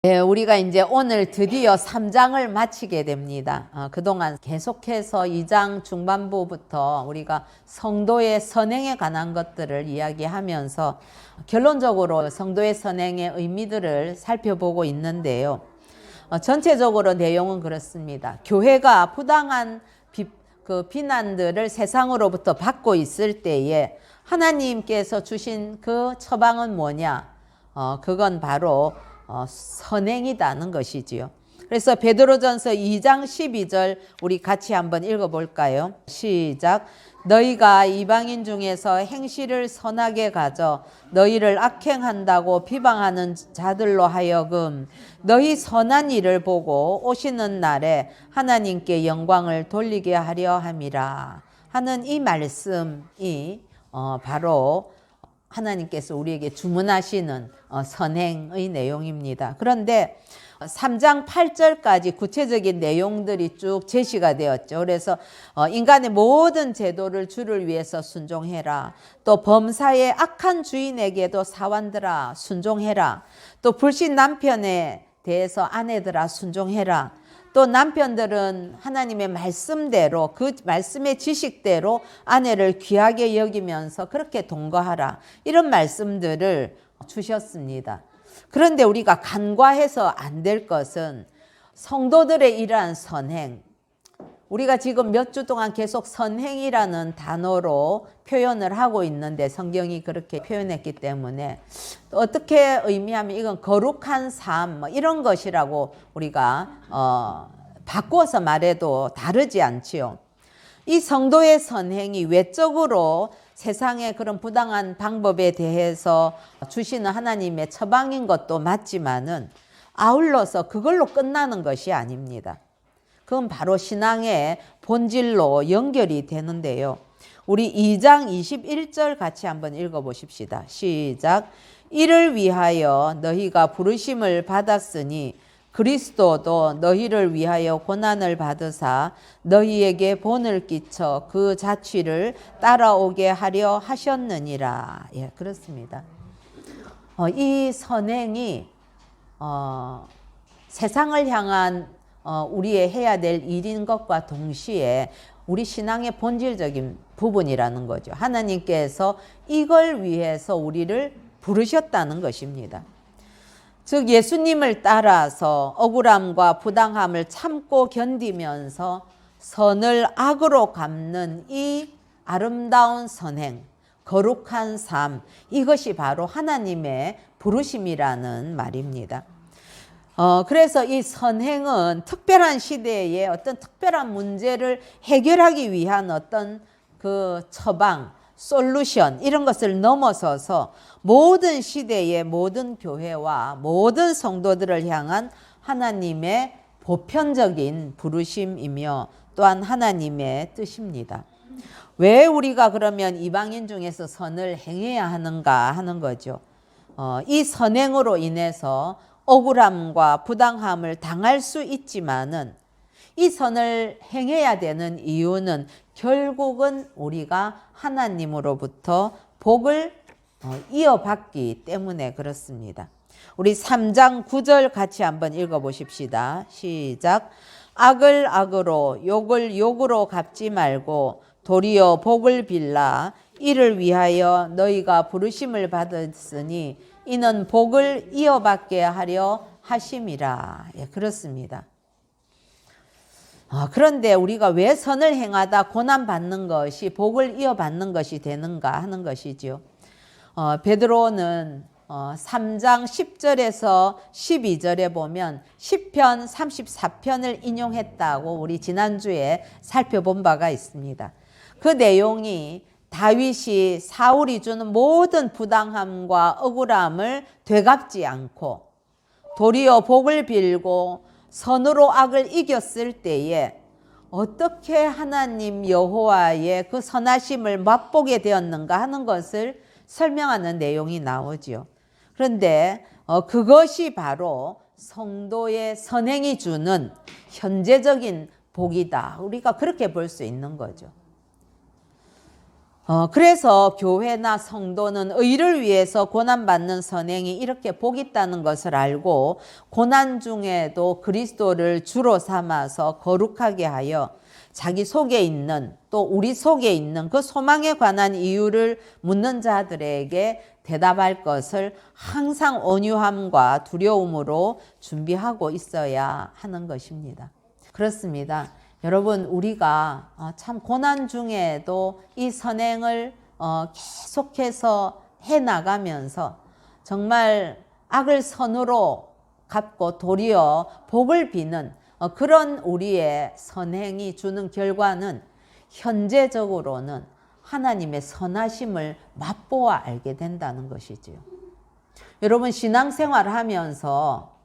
네, 우리가 이제 오늘 드디어 3장을 마치게 됩니다. 그동안 계속해서 2장 중반부부터 우리가 성도의 선행에 관한 것들을 이야기하면서 결론적으로 성도의 선행의 의미들을 살펴보고 있는데요. 전체적으로 내용은 그렇습니다. 교회가 부당한 비난들을 세상으로부터 받고 있을 때에 하나님께서 주신 그 처방은 뭐냐? 그건 바로 선행이다는 것이지요. 그래서 베드로전서 2장 12절 우리 같이 한번 읽어볼까요? 시작. 너희가 이방인 중에서 행실을 선하게 가져 너희를 악행한다고 비방하는 자들로 하여금 너희 선한 일을 보고 오시는 날에 하나님께 영광을 돌리게 하려 함이라 하는 이 말씀이 바로 하나님께서 우리에게 주문하시는 선행의 내용입니다. 그런데 3장 8절까지 구체적인 내용들이 쭉 제시가 되었죠. 그래서 인간의 모든 제도를 주를 위해서 순종해라. 또 범사의 악한 주인에게도 사환들아 순종해라. 또 불신 남편에 대해서 아내들아 순종해라. 또 남편들은 하나님의 말씀대로 그 말씀의 지식대로 아내를 귀하게 여기면서 그렇게 동거하라. 이런 말씀들을 주셨습니다. 그런데 우리가 간과해서 안 될 것은 성도들의 이러한 선행, 우리가 지금 몇 주 동안 계속 선행이라는 단어로 표현을 하고 있는데 성경이 그렇게 표현했기 때문에 어떻게 의미하면 이건 거룩한 삶 이런 것이라고 우리가 바꿔서 말해도 다르지 않지요. 이 성도의 선행이 외적으로 세상의 그런 부당한 방법에 대해서 주시는 하나님의 처방인 것도 맞지만은 아울러서 그걸로 끝나는 것이 아닙니다. 그건 바로 신앙의 본질로 연결이 되는데요. 우리 2장 21절 같이 한번 읽어보십시다. 시작. 이를 위하여 너희가 부르심을 받았으니 그리스도도 너희를 위하여 고난을 받으사 너희에게 본을 끼쳐 그 자취를 따라오게 하려 하셨느니라. 예, 그렇습니다. 이 선행이 세상을 향한 우리의 해야 될 일인 것과 동시에 우리 신앙의 본질적인 부분이라는 거죠. 하나님께서 이걸 위해서 우리를 부르셨다는 것입니다. 즉 예수님을 따라서 억울함과 부당함을 참고 견디면서 선을 악으로 갚는 이 아름다운 선행, 거룩한 삶, 이것이 바로 하나님의 부르심이라는 말입니다. 그래서 이 선행은 특별한 시대에 어떤 특별한 문제를 해결하기 위한 어떤 그 처방, 솔루션 이런 것을 넘어서서 모든 시대의 모든 교회와 모든 성도들을 향한 하나님의 보편적인 부르심이며 또한 하나님의 뜻입니다. 왜 우리가 그러면 이방인 중에서 선을 행해야 하는가 하는 거죠. 이 선행으로 인해서 억울함과 부당함을 당할 수 있지만은 이 선을 행해야 되는 이유는 결국은 우리가 하나님으로부터 복을 이어받기 때문에 그렇습니다. 우리 3장 9절 같이 한번 읽어보십시다. 시작. 악을 악으로 욕을 욕으로 갚지 말고 도리어 복을 빌라. 이를 위하여 너희가 부르심을 받았으니 이는 복을 이어받게 하려 하심이라. 예, 그렇습니다. 그런데 우리가 왜 선을 행하다 고난받는 것이 복을 이어받는 것이 되는가 하는 것이죠. 베드로는 3장 10절에서 12절에 보면 시편 34편을 인용했다고 우리 지난주에 살펴본 바가 있습니다. 그 내용이 다윗이 사울이 주는 모든 부당함과 억울함을 되갚지 않고 도리어 복을 빌고 선으로 악을 이겼을 때에 어떻게 하나님 여호와의 그 선하심을 맛보게 되었는가 하는 것을 설명하는 내용이 나오죠. 그런데 그것이 바로 성도의 선행이 주는 현재적인 복이다. 우리가 그렇게 볼 수 있는 거죠. 그래서 교회나 성도는 의를 위해서 고난받는 선행이 이렇게 복 있다는 것을 알고 고난 중에도 그리스도를 주로 삼아서 거룩하게 하여 자기 속에 있는 또 우리 속에 있는 그 소망에 관한 이유를 묻는 자들에게 대답할 것을 항상 온유함과 두려움으로 준비하고 있어야 하는 것입니다. 그렇습니다. 여러분, 우리가 참 고난 중에도 이 선행을 계속해서 해나가면서 정말 악을 선으로 갚고 도리어 복을 비는 그런 우리의 선행이 주는 결과는 현재적으로는 하나님의 선하심을 맛보아 알게 된다는 것이지요. 여러분, 신앙생활을 하면서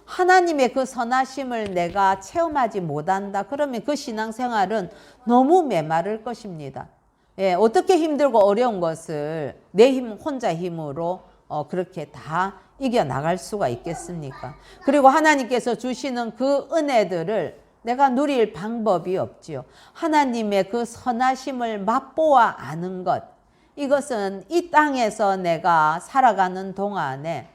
하나님의 그 선하심을 내가 체험하지 못한다. 그러면 그 신앙생활은 너무 메마를 것입니다. 예, 어떻게 힘들고 어려운 것을 내 힘, 혼자 힘으로 그렇게 다 이겨나갈 수가 있겠습니까? 그리고 하나님께서 주시는 그 은혜들을 내가 누릴 방법이 없지요. 하나님의 그 선하심을 맛보아 아는 것, 이것은 이 땅에서 내가 살아가는 동안에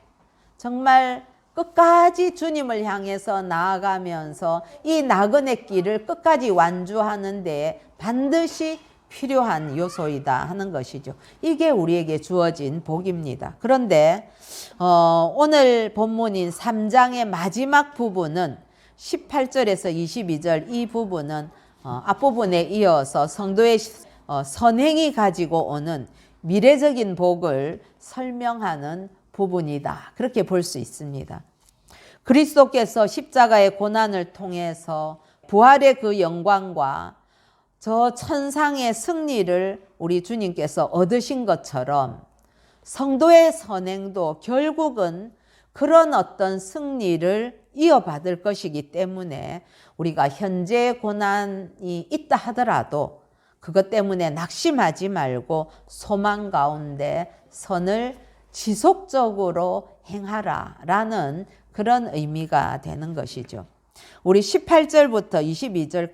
정말 끝까지 주님을 향해서 나아가면서 이 나그네 길을 끝까지 완주하는 데 반드시 필요한 요소이다 하는 것이죠. 이게 우리에게 주어진 복입니다. 그런데 오늘 본문인 3장의 마지막 부분은 18절에서 22절 이 부분은 앞부분에 이어서 성도의 선행이 가지고 오는 미래적인 복을 설명하는 부분이다. 그렇게 볼 수 있습니다. 그리스도께서 십자가의 고난을 통해서 부활의 그 영광과 저 천상의 승리를 우리 주님께서 얻으신 것처럼 성도의 선행도 결국은 그런 어떤 승리를 이어받을 것이기 때문에 우리가 현재의 고난이 있다 하더라도 그것 때문에 낙심하지 말고 소망 가운데 선을 지속적으로 행하라라는 그런 의미가 되는 것이죠. 우리 18절부터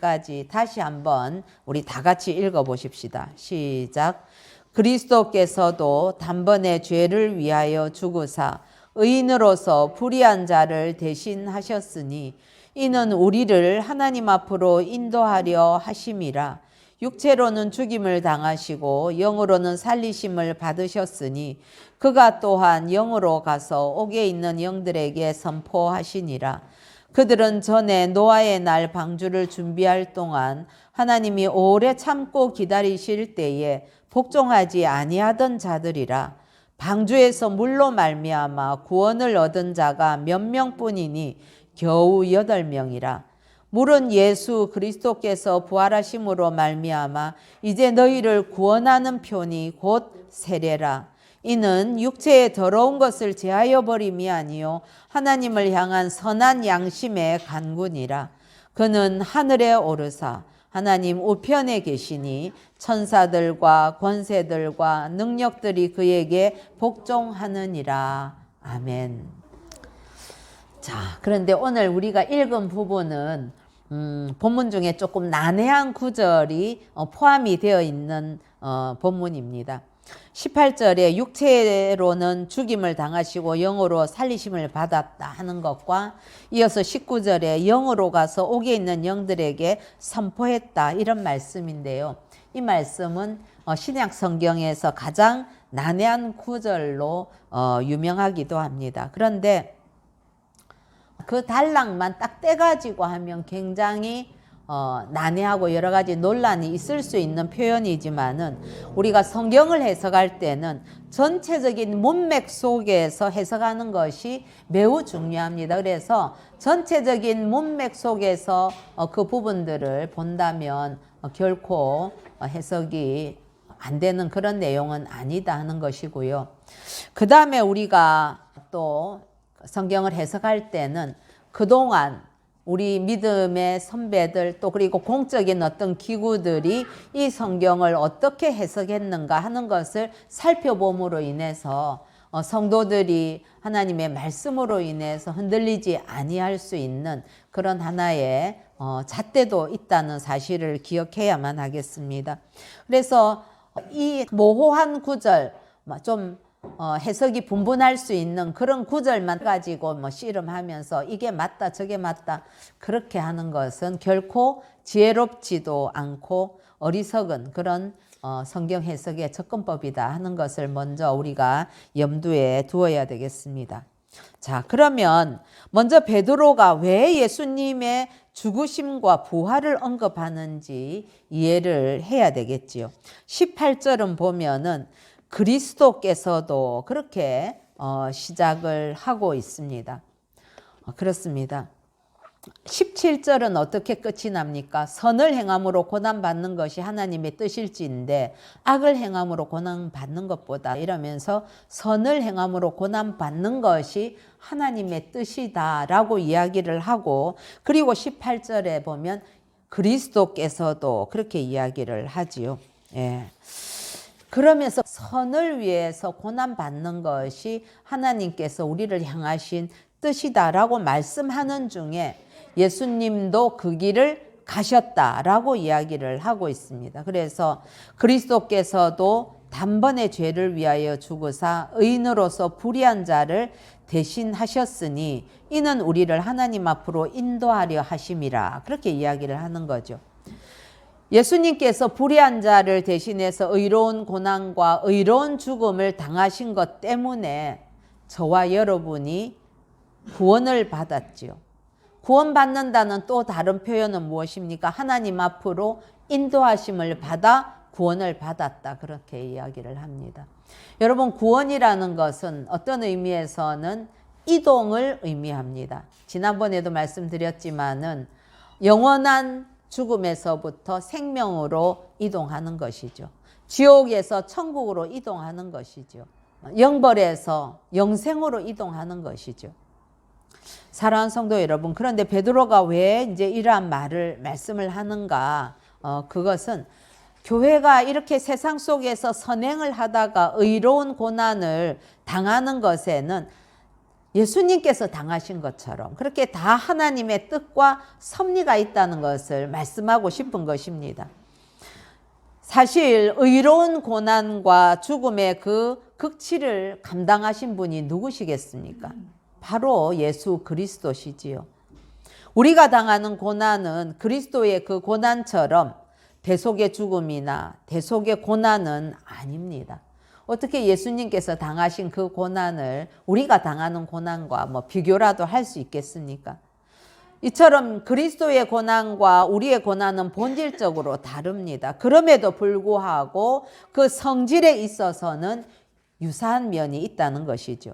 22절까지 다시 한번 우리 다 같이 읽어보십시다. 시작. 그리스도께서도 단번에 죄를 위하여 죽으사 의인으로서 불의한 자를 대신하셨으니 이는 우리를 하나님 앞으로 인도하려 하심이라. 육체로는 죽임을 당하시고 영으로는 살리심을 받으셨으니 그가 또한 영으로 가서 옥에 있는 영들에게 선포하시니라. 그들은 전에 노아의 날 방주를 준비할 동안 하나님이 오래 참고 기다리실 때에 복종하지 아니하던 자들이라. 방주에서 물로 말미암아 구원을 얻은 자가 몇 명뿐이니 겨우 8명이라. 물은 예수 그리스도께서 부활하심으로 말미암아 이제 너희를 구원하는 편이 곧 세례라. 이는 육체의 더러운 것을 제하여 버림이 아니요 하나님을 향한 선한 양심의 간군이라. 그는 하늘에 오르사 하나님 우편에 계시니 천사들과 권세들과 능력들이 그에게 복종하느니라. 아멘. 자, 그런데 오늘 우리가 읽은 부분은 본문 중에 조금 난해한 구절이 포함이 되어 있는 본문입니다. 18절에 육체로는 죽임을 당하시고 영으로 살리심을 받았다 하는 것과 이어서 19절에 영으로 가서 옥에 있는 영들에게 선포했다 이런 말씀인데요. 이 말씀은 신약 성경에서 가장 난해한 구절로 유명하기도 합니다. 그런데 그 단락만 딱 떼가지고 하면 굉장히 난해하고 여러 가지 논란이 있을 수 있는 표현이지만은 우리가 성경을 해석할 때는 전체적인 문맥 속에서 해석하는 것이 매우 중요합니다. 그래서 전체적인 문맥 속에서 그 부분들을 본다면 결코 해석이 안 되는 그런 내용은 아니다 하는 것이고요. 그 다음에 우리가 또 성경을 해석할 때는 그동안 우리 믿음의 선배들 또 그리고 공적인 어떤 기구들이 이 성경을 어떻게 해석했는가 하는 것을 살펴봄으로 인해서 성도들이 하나님의 말씀으로 인해서 흔들리지 아니할 수 있는 그런 하나의 잣대도 있다는 사실을 기억해야만 하겠습니다. 그래서 이 모호한 구절, 좀 해석이 분분할 수 있는 그런 구절만 가지고 씨름하면서 이게 맞다 저게 맞다 그렇게 하는 것은 결코 지혜롭지도 않고 어리석은 그런 성경 해석의 접근법이다 하는 것을 먼저 우리가 염두에 두어야 되겠습니다. 자, 그러면 먼저 베드로가 왜 예수님의 죽으심과 부활을 언급하는지 이해를 해야 되겠지요. 18절은 보면은 그리스도께서도 그렇게 시작을 하고 있습니다. 그렇습니다. 17절은 어떻게 끝이 납니까? 선을 행함으로 고난받는 것이 하나님의 뜻일지인데 악을 행함으로 고난받는 것보다 이러면서 선을 행함으로 고난받는 것이 하나님의 뜻이다라고 이야기를 하고, 그리고 18절에 보면 그리스도께서도 그렇게 이야기를 하지요. 예. 그러면서 선을 위해서 고난받는 것이 하나님께서 우리를 향하신 뜻이다라고 말씀하는 중에 예수님도 그 길을 가셨다라고 이야기를 하고 있습니다. 그래서 그리스도께서도 단번에 죄를 위하여 죽으사 의인으로서 불의한 자를 대신하셨으니 이는 우리를 하나님 앞으로 인도하려 하심이라, 그렇게 이야기를 하는 거죠. 예수님께서 불의한 자를 대신해서 의로운 고난과 의로운 죽음을 당하신 것 때문에 저와 여러분이 구원을 받았지요. 구원받는다는 또 다른 표현은 무엇입니까? 하나님 앞으로 인도하심을 받아 구원을 받았다, 그렇게 이야기를 합니다. 여러분, 구원이라는 것은 어떤 의미에서는 이동을 의미합니다. 지난번에도 말씀드렸지만은 영원한 죽음에서부터 생명으로 이동하는 것이죠. 지옥에서 천국으로 이동하는 것이죠. 영벌에서 영생으로 이동하는 것이죠. 사랑하는 성도 여러분, 그런데 베드로가 왜 이제 이러한 말씀을 하는가? 그것은 교회가 이렇게 세상 속에서 선행을 하다가 의로운 고난을 당하는 것에는 예수님께서 당하신 것처럼 그렇게 다 하나님의 뜻과 섭리가 있다는 것을 말씀하고 싶은 것입니다. 사실 의로운 고난과 죽음의 그 극치를 감당하신 분이 누구시겠습니까? 바로 예수 그리스도시지요. 우리가 당하는 고난은 그리스도의 그 고난처럼 대속의 죽음이나 대속의 고난은 아닙니다. 어떻게 예수님께서 당하신 그 고난을 우리가 당하는 고난과 비교라도 할 수 있겠습니까? 이처럼 그리스도의 고난과 우리의 고난은 본질적으로 다릅니다. 그럼에도 불구하고 그 성질에 있어서는 유사한 면이 있다는 것이죠.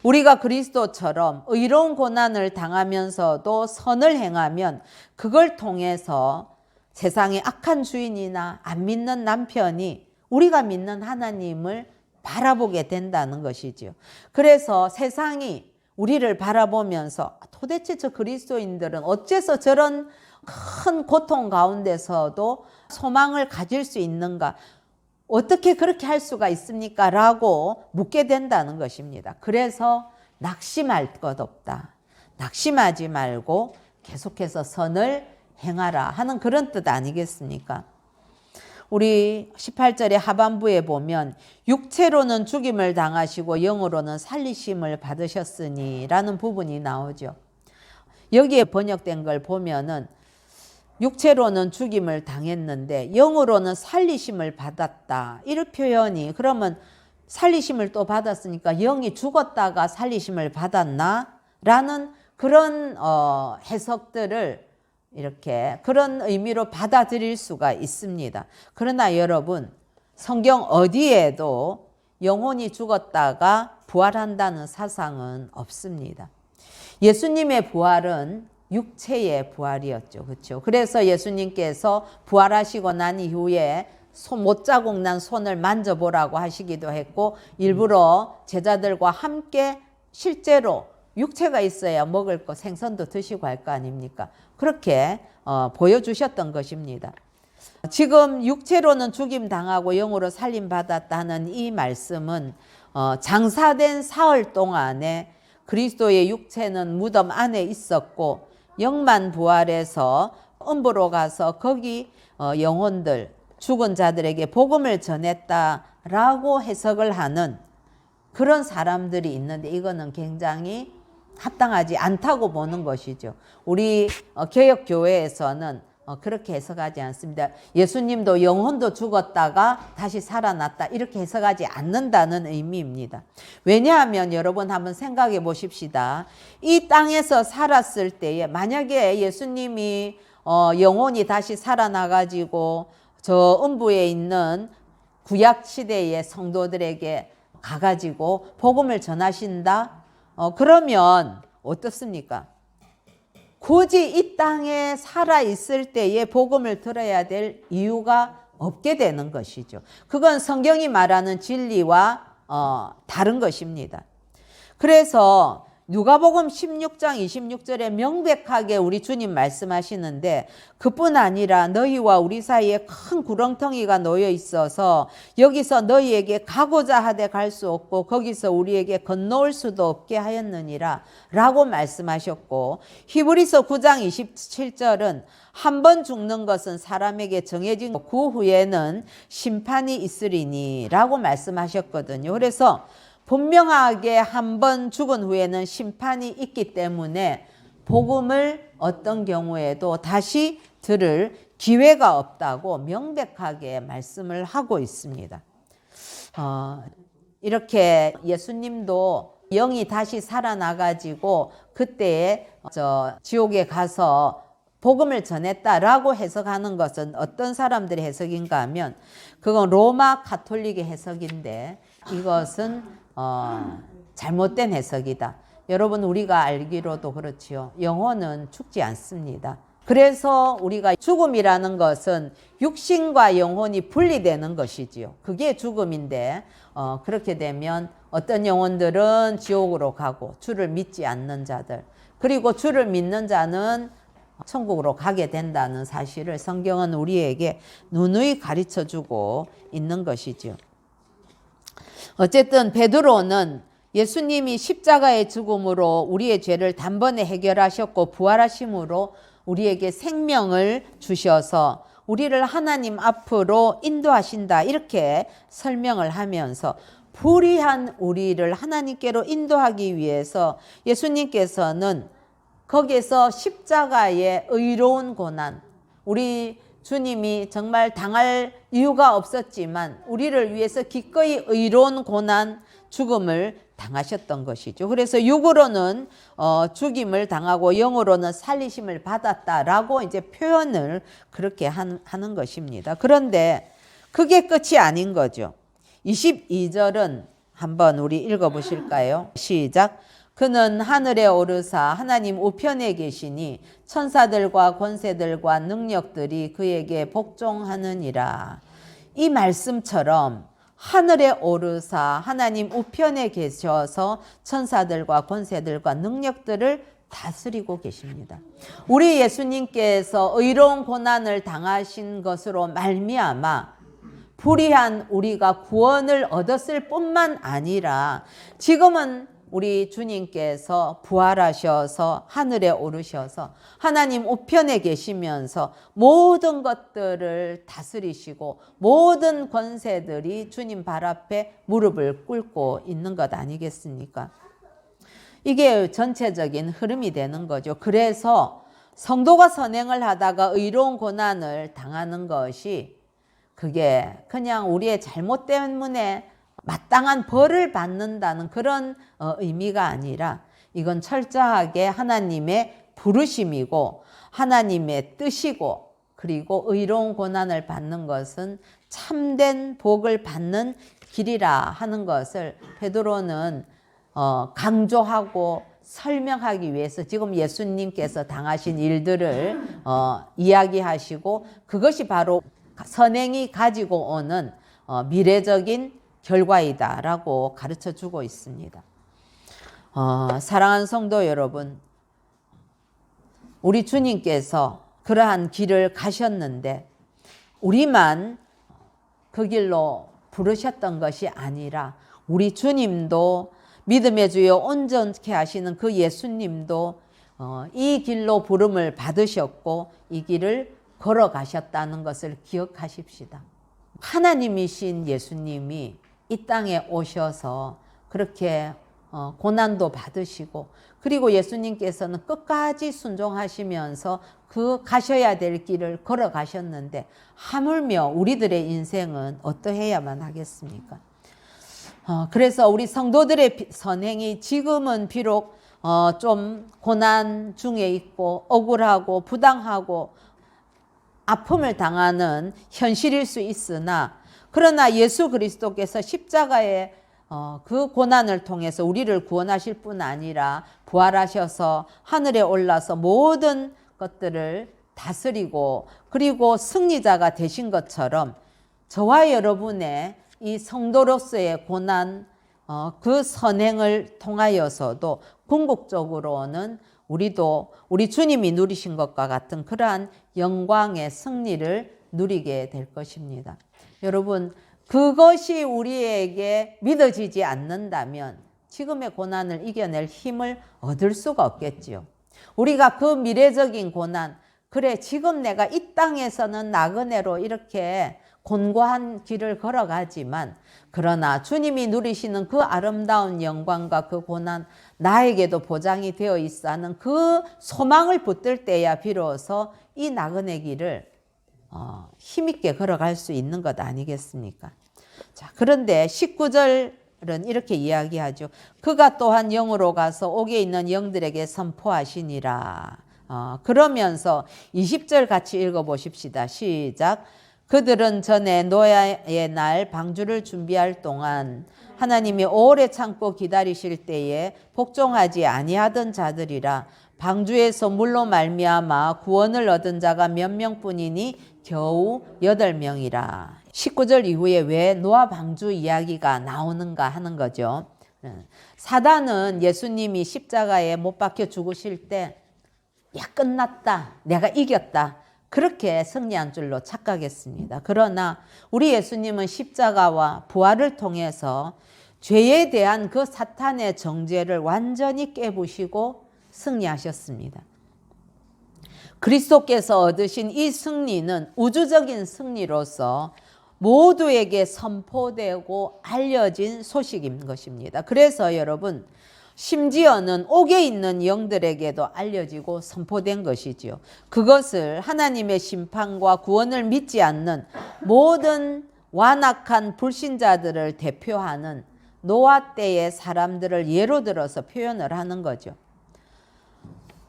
우리가 그리스도처럼 의로운 고난을 당하면서도 선을 행하면 그걸 통해서 세상의 악한 주인이나 안 믿는 남편이 우리가 믿는 하나님을 바라보게 된다는 것이죠. 그래서 세상이 우리를 바라보면서 도대체 저 그리스도인들은 어째서 저런 큰 고통 가운데서도 소망을 가질 수 있는가? 어떻게 그렇게 할 수가 있습니까? 라고 묻게 된다는 것입니다. 그래서 낙심할 것 없다. 낙심하지 말고 계속해서 선을 행하라 하는 그런 뜻 아니겠습니까? 우리 18절의 하반부에 보면 육체로는 죽임을 당하시고 영으로는 살리심을 받으셨으니 라는 부분이 나오죠. 여기에 번역된 걸 보면은 육체로는 죽임을 당했는데 영으로는 살리심을 받았다, 이런 표현이, 그러면 살리심을 또 받았으니까 영이 죽었다가 살리심을 받았나? 라는 그런 해석들을 이렇게 그런 의미로 받아들일 수가 있습니다. 그러나 여러분, 성경 어디에도 영혼이 죽었다가 부활한다는 사상은 없습니다. 예수님의 부활은 육체의 부활이었죠. 그렇죠? 그래서 예수님께서 부활하시고 난 이후에 못자국 난 손을 만져보라고 하시기도 했고, 일부러 제자들과 함께 실제로 육체가 있어야 먹을 거 생선도 드시고 할 거 아닙니까? 그렇게 보여주셨던 것입니다. 지금 육체로는 죽임 당하고 영으로 살림 받았다는 이 말씀은 장사된 사흘 동안에 그리스도의 육체는 무덤 안에 있었고 영만 부활해서 음부로 가서 거기 영혼들, 죽은 자들에게 복음을 전했다라고 해석을 하는 그런 사람들이 있는데 이거는 굉장히 합당하지 않다고 보는 것이죠. 우리 개혁교회에서는 그렇게 해석하지 않습니다. 예수님도 영혼도 죽었다가 다시 살아났다 이렇게 해석하지 않는다는 의미입니다. 왜냐하면 여러분 한번 생각해 보십시다. 이 땅에서 살았을 때에 만약에 예수님이 영혼이 다시 살아나가지고 저 음부에 있는 구약시대의 성도들에게 가가지고 복음을 전하신다? 그러면 어떻습니까? 굳이 이 땅에 살아있을 때에 복음을 들어야 될 이유가 없게 되는 것이죠. 그건 성경이 말하는 진리와 다른 것입니다. 그래서 누가복음 16장 26절에 명백하게 우리 주님 말씀하시는데 그뿐 아니라 너희와 우리 사이에 큰 구렁텅이가 놓여 있어서 여기서 너희에게 가고자 하되 갈 수 없고 거기서 우리에게 건너올 수도 없게 하였느니라 라고 말씀하셨고 히브리서 9장 27절은 한 번 죽는 것은 사람에게 정해진 그 후에는 심판이 있으리니 라고 말씀하셨거든요. 그래서 분명하게 한 번 죽은 후에는 심판이 있기 때문에 복음을 어떤 경우에도 다시 들을 기회가 없다고 명백하게 말씀을 하고 있습니다. 이렇게 예수님도 영이 다시 살아나가지고 그때에 지옥에 가서 복음을 전했다라고 해석하는 것은 어떤 사람들의 해석인가 하면 그건 로마 가톨릭의 해석인데 이것은 잘못된 해석이다. 여러분 우리가 알기로도 그렇지요. 영혼은 죽지 않습니다. 그래서 우리가 죽음이라는 것은 육신과 영혼이 분리되는 것이지요. 그게 죽음인데 그렇게 되면 어떤 영혼들은 지옥으로 가고 주를 믿지 않는 자들 그리고 주를 믿는 자는 천국으로 가게 된다는 사실을 성경은 우리에게 누누이 가르쳐주고 있는 것이지요. 어쨌든 베드로는 예수님이 십자가의 죽음으로 우리의 죄를 단번에 해결하셨고 부활하심으로 우리에게 생명을 주셔서 우리를 하나님 앞으로 인도하신다 이렇게 설명을 하면서 불의한 우리를 하나님께로 인도하기 위해서 예수님께서는 거기에서 십자가의 의로운 고난 우리 주님이 정말 당할 이유가 없었지만 우리를 위해서 기꺼이 의로운 고난 죽음을 당하셨던 것이죠. 그래서 육으로는 죽임을 당하고 영으로는 살리심을 받았다라고 이제 표현을 그렇게 하는 것입니다. 그런데 그게 끝이 아닌 거죠. 22절은 한번 우리 읽어보실까요? 시작. 그는 하늘에 오르사 하나님 우편에 계시니 천사들과 권세들과 능력들이 그에게 복종하느니라. 이 말씀처럼 하늘에 오르사 하나님 우편에 계셔서 천사들과 권세들과 능력들을 다스리고 계십니다. 우리 예수님께서 의로운 고난을 당하신 것으로 말미암아 불의한 우리가 구원을 얻었을 뿐만 아니라 지금은 우리 주님께서 부활하셔서 하늘에 오르셔서 하나님 우편에 계시면서 모든 것들을 다스리시고 모든 권세들이 주님 발 앞에 무릎을 꿇고 있는 것 아니겠습니까? 이게 전체적인 흐름이 되는 거죠. 그래서 성도가 선행을 하다가 의로운 고난을 당하는 것이 그게 그냥 우리의 잘못 때문에 마땅한 벌을 받는다는 그런 의미가 아니라 이건 철저하게 하나님의 부르심이고 하나님의 뜻이고 그리고 의로운 고난을 받는 것은 참된 복을 받는 길이라 하는 것을 베드로는 강조하고 설명하기 위해서 지금 예수님께서 당하신 일들을 이야기하시고 그것이 바로 선행이 가지고 오는 미래적인 결과이다라고 가르쳐 주고 있습니다. 사랑하는 성도 여러분, 우리 주님께서 그러한 길을 가셨는데 우리만 그 길로 부르셨던 것이 아니라 우리 주님도 믿음의 주여 온전케 하시는 그 예수님도 이 길로 부름을 받으셨고 이 길을 걸어가셨다는 것을 기억하십시다. 하나님이신 예수님이 이 땅에 오셔서 그렇게 고난도 받으시고, 그리고 예수님께서는 끝까지 순종하시면서 그 가셔야 될 길을 걸어가셨는데 하물며 우리들의 인생은 어떠해야만 하겠습니까? 그래서 우리 성도들의 선행이 지금은 비록 좀 고난 중에 있고 억울하고 부당하고 아픔을 당하는 현실일 수 있으나, 그러나 예수 그리스도께서 십자가의 그 고난을 통해서 우리를 구원하실 뿐 아니라 부활하셔서 하늘에 올라서 모든 것들을 다스리고 그리고 승리자가 되신 것처럼 저와 여러분의 이 성도로서의 고난, 그 선행을 통하여서도 궁극적으로는 우리도 우리 주님이 누리신 것과 같은 그러한 영광의 승리를 누리게 될 것입니다. 여러분, 그것이 우리에게 믿어지지 않는다면 지금의 고난을 이겨낼 힘을 얻을 수가 없겠지요. 우리가 그 미래적인 고난, 그래 지금 내가 이 땅에서는 나그네로 이렇게 곤고한 길을 걸어가지만, 그러나 주님이 누리시는 그 아름다운 영광과 그 고난 나에게도 보장이 되어 있어 하는 그 소망을 붙들 때야 비로소 이 나그네 길을 힘있게 걸어갈 수 있는 것 아니겠습니까? 자, 그런데 19절은 이렇게 이야기하죠. 그가 또한 영으로 가서 옥에 있는 영들에게 선포하시니라. 그러면서 20절 같이 읽어보십시다. 시작. 그들은 전에 노아의 날 방주를 준비할 동안 하나님이 오래 참고 기다리실 때에 복종하지 아니하던 자들이라. 방주에서 물로 말미암아 구원을 얻은 자가 몇 명뿐이니 겨우 8명이라. 19절 이후에 왜 노아 방주 이야기가 나오는가 하는 거죠. 사단은 예수님이 십자가에 못 박혀 죽으실 때 야, 끝났다, 내가 이겼다, 그렇게 승리한 줄로 착각했습니다. 그러나 우리 예수님은 십자가와 부활을 통해서 죄에 대한 그 사탄의 정죄를 완전히 깨부시고 승리하셨습니다. 그리스도께서 얻으신 이 승리는 우주적인 승리로서 모두에게 선포되고 알려진 소식인 것입니다. 그래서 여러분, 심지어는 옥에 있는 영들에게도 알려지고 선포된 것이지요. 그것을 하나님의 심판과 구원을 믿지 않는 모든 완악한 불신자들을 대표하는 노아 때의 사람들을 예로 들어서 표현을 하는 거죠.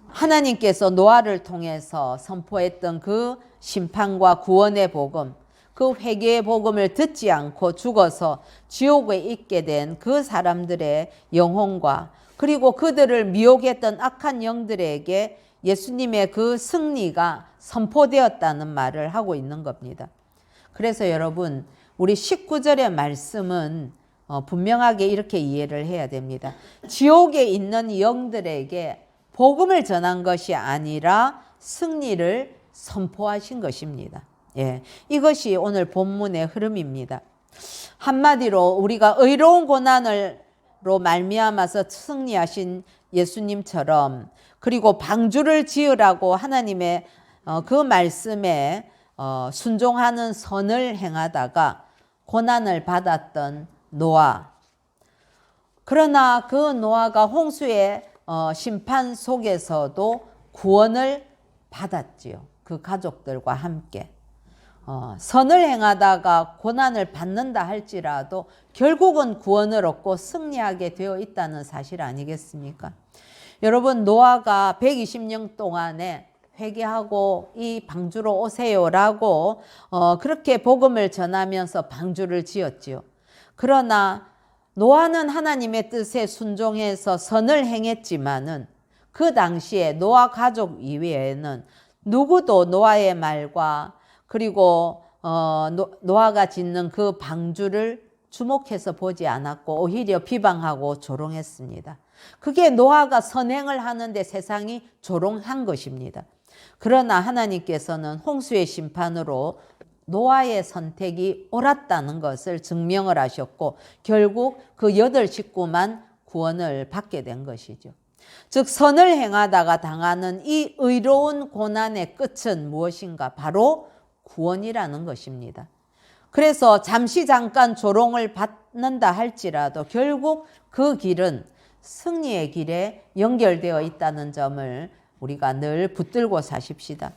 하나님께서 노아를 통해서 선포했던 그 심판과 구원의 복음, 그 회개의 복음을 듣지 않고 죽어서 지옥에 있게 된 그 사람들의 영혼과 그리고 그들을 미혹했던 악한 영들에게 예수님의 그 승리가 선포되었다는 말을 하고 있는 겁니다. 그래서 여러분, 우리 19절의 말씀은 분명하게 이렇게 이해를 해야 됩니다. 지옥에 있는 영들에게 복음을 전한 것이 아니라 승리를 선포하신 것입니다. 예, 이것이 오늘 본문의 흐름입니다. 한마디로 우리가 의로운 고난으로 말미암아서 승리하신 예수님처럼, 그리고 방주를 지으라고 하나님의 그 말씀에 순종하는 선을 행하다가 고난을 받았던 노아. 그러나 그 노아가 홍수의 심판 속에서도 구원을 받았지요. 그 가족들과 함께. 선을 행하다가 고난을 받는다 할지라도 결국은 구원을 얻고 승리하게 되어 있다는 사실 아니겠습니까? 여러분, 노아가 120년 동안에 회개하고 이 방주로 오세요라고 그렇게 복음을 전하면서 방주를 지었지요. 그러나 노아는 하나님의 뜻에 순종해서 선을 행했지만은 그 당시에 노아 가족 이외에는 누구도 노아의 말과 그리고 노아가 짓는 그 방주를 주목해서 보지 않았고 오히려 비방하고 조롱했습니다. 그게 노아가 선행을 하는데 세상이 조롱한 것입니다. 그러나 하나님께서는 홍수의 심판으로 노아의 선택이 옳았다는 것을 증명을 하셨고 결국 그 8 식구만 구원을 받게 된 것이죠. 즉 선을 행하다가 당하는 이 의로운 고난의 끝은 무엇인가? 바로 구원이라는 것입니다. 그래서 잠시 잠깐 조롱을 받는다 할지라도 결국 그 길은 승리의 길에 연결되어 있다는 점을 우리가 늘 붙들고 사십시다.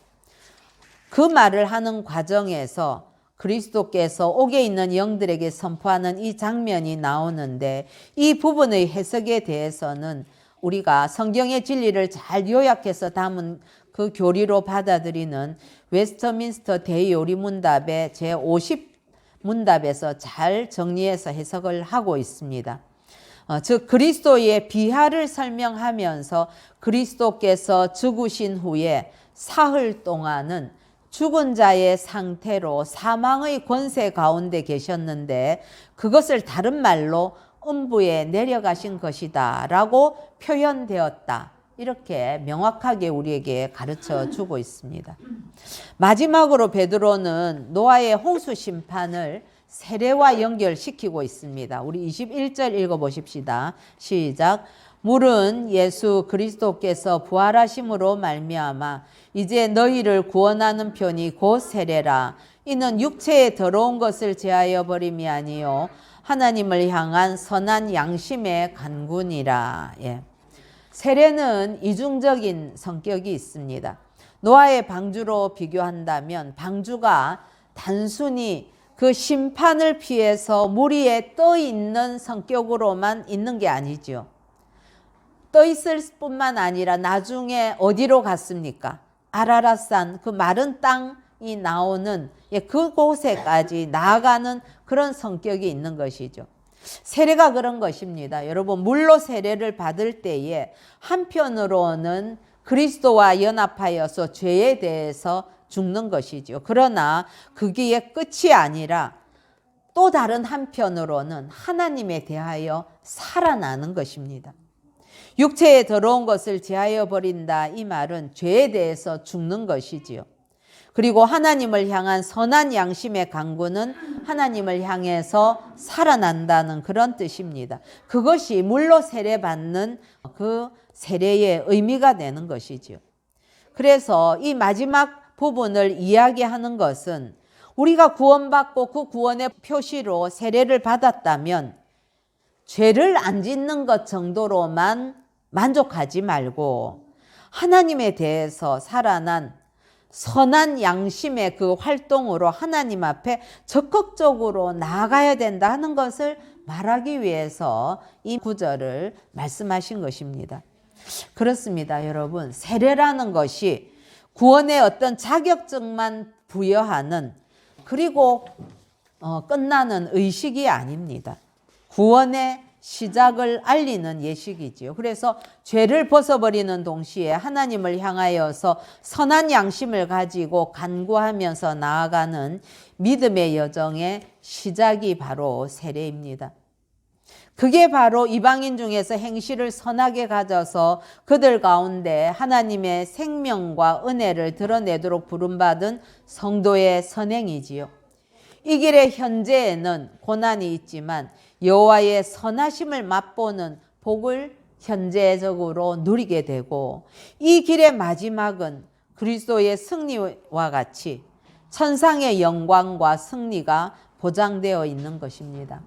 그 말을 하는 과정에서 그리스도께서 옥에 있는 영들에게 선포하는 이 장면이 나오는데, 이 부분의 해석에 대해서는 우리가 성경의 진리를 잘 요약해서 담은 그 교리로 받아들이는 웨스트민스터 대요리문답의 제50문답에서 잘 정리해서 해석을 하고 있습니다. 즉 그리스도의 비하를 설명하면서 그리스도께서 죽으신 후에 사흘 동안은 죽은 자의 상태로 사망의 권세 가운데 계셨는데, 그것을 다른 말로 음부에 내려가신 것이다 라고 표현되었다, 이렇게 명확하게 우리에게 가르쳐 주고 있습니다. 마지막으로 베드로는 노아의 홍수 심판을 세례와 연결시키고 있습니다. 우리 21절 읽어보십시다. 시작. 물은 예수 그리스도께서 부활하심으로 말미암아 이제 너희를 구원하는 편이 곧 세례라. 이는 육체에 더러운 것을 제하여 버림이 아니요 하나님을 향한 선한 양심의 간구니라. 예. 세례는 이중적인 성격이 있습니다. 노아의 방주로 비교한다면 방주가 단순히 그 심판을 피해서 물 위에 떠 있는 성격으로만 있는 게 아니죠. 떠 있을 뿐만 아니라 나중에 어디로 갔습니까? 아라랏산, 그 마른 땅이 나오는 그곳에까지 나아가는 그런 성격이 있는 것이죠. 세례가 그런 것입니다. 여러분, 물로 세례를 받을 때에 한편으로는 그리스도와 연합하여서 죄에 대해서 죽는 것이죠. 그러나 그게 끝이 아니라 또 다른 한편으로는 하나님에 대하여 살아나는 것입니다. 육체에 더러운 것을 제하여 버린다, 이 말은 죄에 대해서 죽는 것이지요. 그리고 하나님을 향한 선한 양심의 간구는 하나님을 향해서 살아난다는 그런 뜻입니다. 그것이 물로 세례받는 그 세례의 의미가 되는 것이지요. 그래서 이 마지막 부분을 이야기하는 것은 우리가 구원받고 그 구원의 표시로 세례를 받았다면 죄를 안 짓는 것 정도로만 만족하지 말고 하나님에 대해서 살아난 선한 양심의 그 활동으로 하나님 앞에 적극적으로 나아가야 된다 하는 것을 말하기 위해서 이 구절을 말씀하신 것입니다. 그렇습니다, 여러분. 세례라는 것이 구원의 어떤 자격증만 부여하는, 그리고 끝나는 의식이 아닙니다. 구원의 시작을 알리는 예식이지요. 그래서 죄를 벗어버리는 동시에 하나님을 향하여서 선한 양심을 가지고 간구하면서 나아가는 믿음의 여정의 시작이 바로 세례입니다. 그게 바로 이방인 중에서 행실을 선하게 가져서 그들 가운데 하나님의 생명과 은혜를 드러내도록 부름받은 성도의 선행이지요. 이 길의 현재에는 고난이 있지만 여호와의 선하심을 맛보는 복을 현재적으로 누리게 되고, 이 길의 마지막은 그리스도의 승리와 같이 천상의 영광과 승리가 보장되어 있는 것입니다.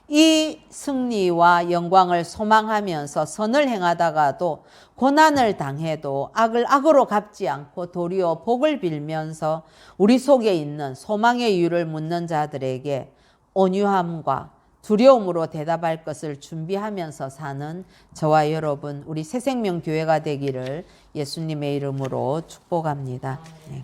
이 승리와 영광을 소망하면서 선을 행하다가도 고난을 당해도 악을 악으로 갚지 않고 도리어 복을 빌면서 우리 속에 있는 소망의 이유를 묻는 자들에게 온유함과 두려움으로 대답할 것을 준비하면서 사는 저와 여러분, 우리 새생명교회가 되기를 예수님의 이름으로 축복합니다. 네.